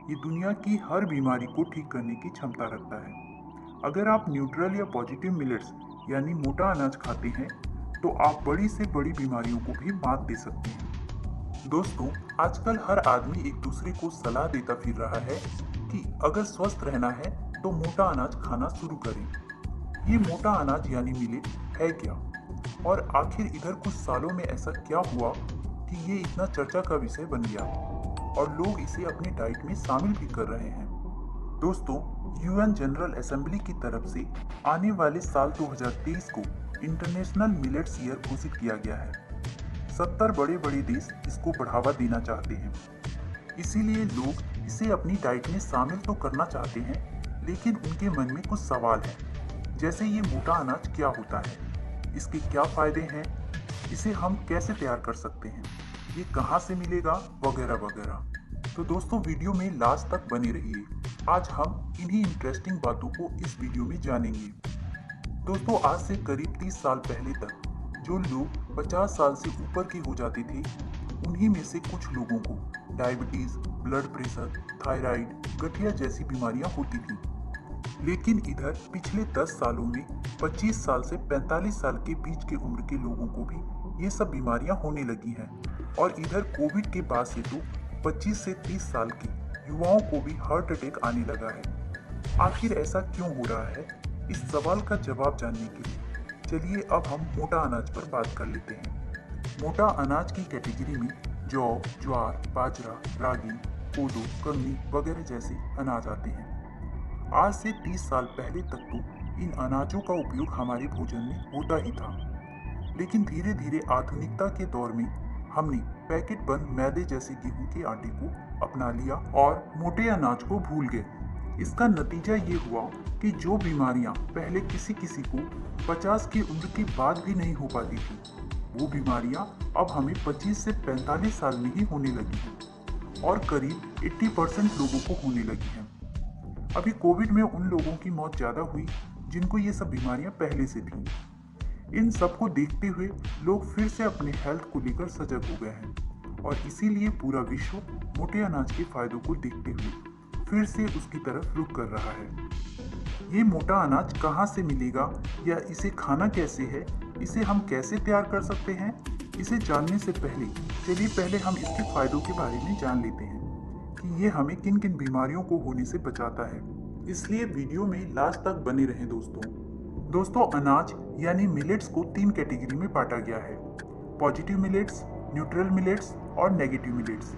ये दुनिया की हर बीमारी को ठीक करने की क्षमता रखता है। अगर आप न्यूट्रल या पॉजिटिव मिलेट्स यानी मोटा अनाज खाते हैं तो आप बड़ी से बड़ी बीमारियों को भी मात दे सकते हैं। दोस्तों, आजकल हर आदमी एक दूसरे को सलाह देता फिर रहा है कि अगर स्वस्थ रहना है तो मोटा अनाज खाना शुरू करें। ये मोटा अनाज यानी मिलेट है क्या? और आखिर इधर कुछ सालों में ऐसा क्या हुआ कि ये इतना चर्चा का विषय बन गया और लोग इसे अपनी डाइट में शामिल भी कर रहे हैं। दोस्तों, यूएन जनरल असेंबली की तरफ से आने वाले साल 2023 को इंटरनेशनल मिलेट्स ईयर घोषित किया गया है। 70 बड़े बड़े देश इसको बढ़ावा देना चाहते हैं। इसीलिए लोग इसे अपनी डाइट में शामिल तो करना चाहते हैं, लेकिन उनके मन में कुछ सवाल हैं। जैसे ये मोटा अनाज क्या होता है, इसके क्या फायदे हैं, इसे हम कैसे तैयार कर सकते हैं, ये कहाँ से मिलेगा, वगैरह वगैरह। तो दोस्तों, वीडियो में लास्ट तक बने रहिए। आज हम इन्हीं इंटरेस्टिंग बातों को इस वीडियो में जानेंगे। दोस्तों, आज से करीब 30 साल पहले तक जो लोग 50 साल से ऊपर के हो जाते थे, उन्हीं में से कुछ लोगों को डायबिटीज, ब्लड प्रेशर, थायराइड, गठिया जैसी बीमारियां होती थी। लेकिन इधर पिछले 10 सालों में 25 साल से 45 साल के बीच के उम्र के लोगों को भी ये सब बीमारियां होने लगी हैं। और इधर कोविड के बाद से तो 25 से 30 साल के युवाओं को भी हार्ट अटैक आने लगा है। आखिर ऐसा क्यों हो रहा है? इस सवाल का जवाब जानने के लिए चलिए अब हम मोटा अनाज पर बात कर लेते हैं। मोटा अनाज की कैटेगरी में जौ, ज्वार, बाजरा, रागी, कोदो, कंगनी वगैरह जैसे अनाज आते हैं। आज से 30 साल पहले तक तो इन अनाजों का उपयोग हमारे भोजन में होता ही था, लेकिन धीरे धीरे आधुनिकता के दौर में हमने पैकेट बंद मैदे जैसे गेहूं के आटे को अपना लिया और मोटे अनाज को भूल गए। इसका नतीजा ये हुआ कि जो बीमारियां पहले किसी किसी को 50 की उम्र के बाद भी नहीं हो पाती थी, वो बीमारियां अब हमें 25 से 45 साल में ही होने लगी हैं और करीब 80% लोगों को होने लगी हैं। अभी कोविड में उन लोगों की मौत ज़्यादा हुई जिनको ये सब बीमारियां पहले से थीं। इन सब को देखते हुए लोग फिर से अपने हेल्थ को लेकर सजग हो गए हैं और इसीलिए पूरा विश्व मोटे अनाज के फायदों को देखते हुए फिर से उसकी तरफ रुख कर रहा है। ये मोटा अनाज कहाँ से मिलेगा या इसे खाना कैसे है, इसे हम कैसे तैयार कर सकते हैं, इसे जानने से चलिए पहले हम इसके फायदों के बारे में जान लेते हैं कि ये हमें किन किन बीमारियों को होने से बचाता है। इसलिए वीडियो में लास्ट तक बने रहें दोस्तों, अनाज यानी मिलेट्स को 3 कैटेगरी में बांटा गया है: पॉजिटिव मिलेट्स, न्यूट्रल मिलेट्स और नेगेटिव मिलेट्स।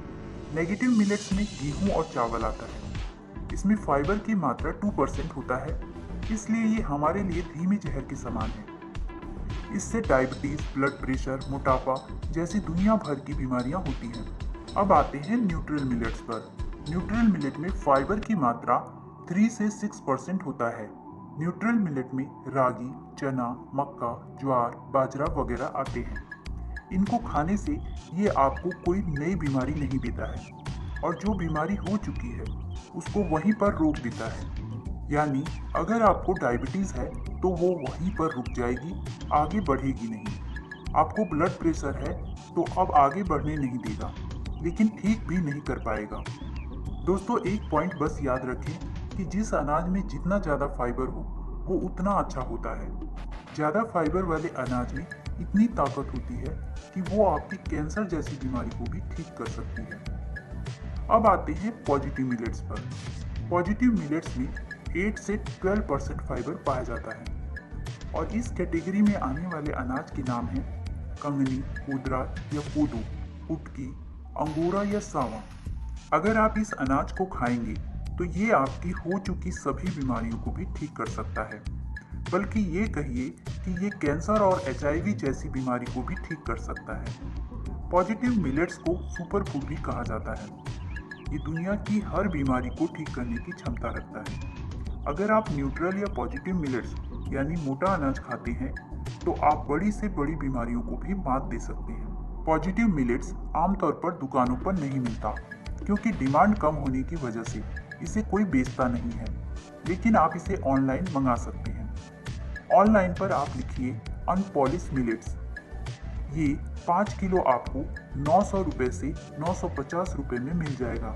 नेगेटिव मिलेट्स में गेहूं और चावल आता है। इसमें फाइबर की मात्रा 2% होता है, इसलिए ये हमारे लिए धीमे जहर के समान है। इससे डायबिटीज, ब्लड प्रेशर, मोटापा जैसी दुनिया भर की बीमारियां होती हैं। अब आते हैं न्यूट्रल मिलेट्स पर। न्यूट्रल मिलेट में फाइबर की मात्रा 3 से 6% होता है। न्यूट्रल मिलेट में रागी, चना, मक्का, ज्वार, बाजरा वगैरह आते हैं। इनको खाने से ये आपको कोई नई बीमारी नहीं देता है और जो बीमारी हो चुकी है उसको वहीं पर रोक देता है। यानी अगर आपको डायबिटीज है तो वो वहीं पर रुक जाएगी, आगे बढ़ेगी नहीं। आपको ब्लड प्रेशर है तो अब आगे बढ़ने नहीं देगा, लेकिन ठीक भी नहीं कर पाएगा। दोस्तों, एक पॉइंट बस याद रखें कि जिस अनाज में जितना ज़्यादा फाइबर हो वो उतना अच्छा होता है। ज़्यादा फाइबर वाले अनाज में इतनी ताकत होती है कि वो आपकी कैंसर जैसी बीमारी को भी ठीक कर सकती है। अब आते हैं पॉजिटिव मिलेट्स पर। पॉजिटिव मिलेट्स में 8 से 12% फाइबर पाया जाता है और इस कैटेगरी में आने वाले अनाज के नाम हैं कंगनी, कोदरा या कोदो, कुटकी, अंगोरा या सावा। अगर आप इस अनाज को खाएंगे तो ये आपकी हो चुकी सभी बीमारियों को भी ठीक कर सकता है, बल्कि ये कहिए कि ये कैंसर और HIV जैसी बीमारी को भी ठीक कर सकता है। पॉजिटिव मिलेट्स को सुपर फूड भी कहा जाता है। ये दुनिया की हर बीमारी को ठीक करने की क्षमता रखता है। अगर आप न्यूट्रल या पॉजिटिव मिलेट्स यानी मोटा अनाज खाते हैं तो आप बड़ी से बड़ी बीमारियों को भी मात दे सकते हैं। पॉजिटिव मिलेट्स आमतौर पर दुकानों पर नहीं मिलता क्योंकि डिमांड कम होने की वजह से इसे कोई बेचता नहीं है, लेकिन आप इसे ऑनलाइन मंगा सकते हैं। ऑनलाइन पर आप लिखिए अनपॉलिश मिलेट्स। ये 5 किलो आपको 900 रुपये से 950 रुपये में मिल जाएगा।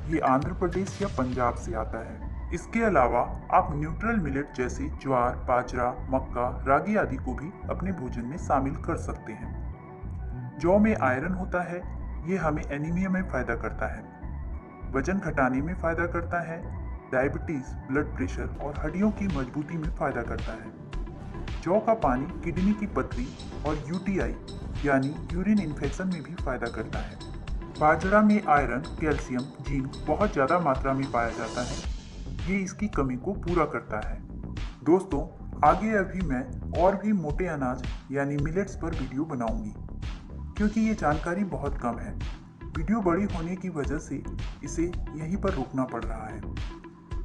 ये आंध्र प्रदेश या पंजाब से आता है। इसके अलावा आप न्यूट्रल मिलेट जैसे ज्वार, बाजरा, मक्का, रागी आदि को भी अपने भोजन में शामिल कर सकते हैं। जौ में आयरन होता है, ये हमें एनीमिया में फायदा करता है, वजन घटाने में फायदा करता है, डायबिटीज, ब्लड प्रेशर और हड्डियों की मजबूती में फायदा करता है। जौ का पानी किडनी की पथरी और यूटीआई यानी यूरिन इन्फेक्शन में भी फायदा करता है। बाजरा में आयरन, कैल्शियम, जिंक बहुत ज़्यादा मात्रा में पाया जाता है, ये इसकी कमी को पूरा करता है। दोस्तों, आगे अभी मैं और भी मोटे अनाज यानी मिलेट्स पर वीडियो बनाऊंगी, क्योंकि ये जानकारी बहुत कम है। वीडियो बड़ी होने की वजह से इसे यहीं पर रोकना पड़ रहा है।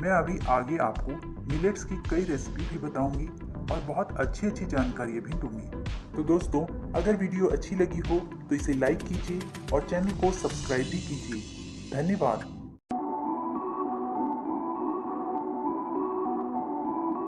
मैं अभी आगे आपको मिलेट्स की कई रेसिपी भी बताऊंगी और बहुत अच्छी अच्छी जानकारियाँ भी दूंगी। तो दोस्तों, अगर वीडियो अच्छी लगी हो तो इसे लाइक कीजिए और चैनल को सब्सक्राइब भी कीजिए। धन्यवाद।